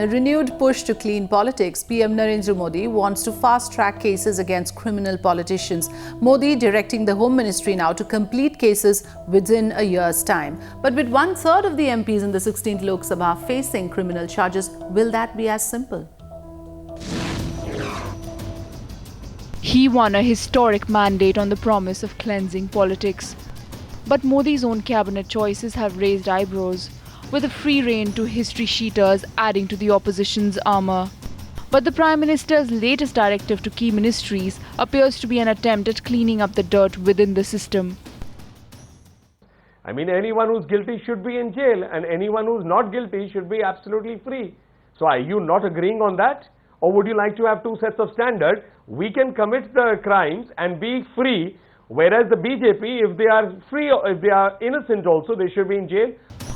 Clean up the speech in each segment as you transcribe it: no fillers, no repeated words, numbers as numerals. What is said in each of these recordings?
In a renewed push to clean politics, PM Narendra Modi wants to fast-track cases against criminal politicians. Modi directing the Home Ministry now to complete cases within a year's time. But with one-third of the MPs in the 16th Lok Sabha facing criminal charges, will that be as simple? He won a historic mandate on the promise of cleansing politics. But Modi's own cabinet choices have raised eyebrows, with a free rein to history sheeters adding to the opposition's armour. But the Prime Minister's latest directive to key ministries appears to be an attempt at cleaning up the dirt within the system. I mean, anyone who's guilty should be in jail, and anyone who's not guilty should be absolutely free. So are you not agreeing on that? Or would you like to have two sets of standards? We can commit the crimes and be free, whereas the BJP, if they are free, if they are innocent also, they should be in jail.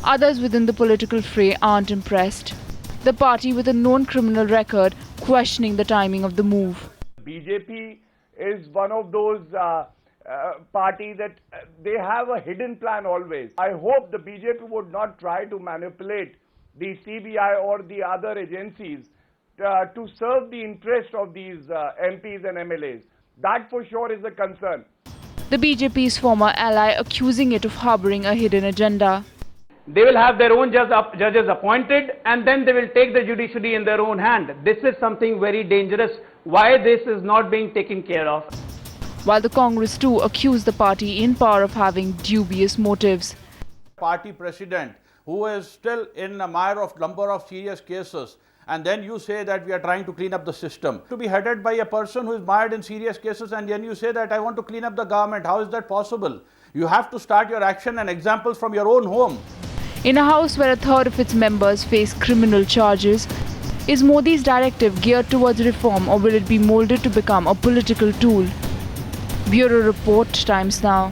Others within the political fray aren't impressed. The party with a known criminal record questioning the timing of the move. BJP is one of those parties that they have a hidden plan always. I hope the BJP would not try to manipulate the CBI or the other agencies to serve the interest of these MPs and MLAs. That for sure is a concern. The BJP's former ally accusing it of harbouring a hidden agenda. They will have their own judges appointed, and then they will take the judiciary in their own hand. This is something very dangerous. Why this is not being taken care of? While the Congress too accused the party in power of having dubious motives. Party president who is still in a mire of number of serious cases, and then you say that we are trying to clean up the system. To be headed by a person who is mired in serious cases, and then you say that I want to clean up the government. How is that possible? You have to start your action and examples from your own home. In a house where a third of its members face criminal charges, is Modi's directive geared towards reform, or will it be molded to become a political tool? Bureau Report, Times Now.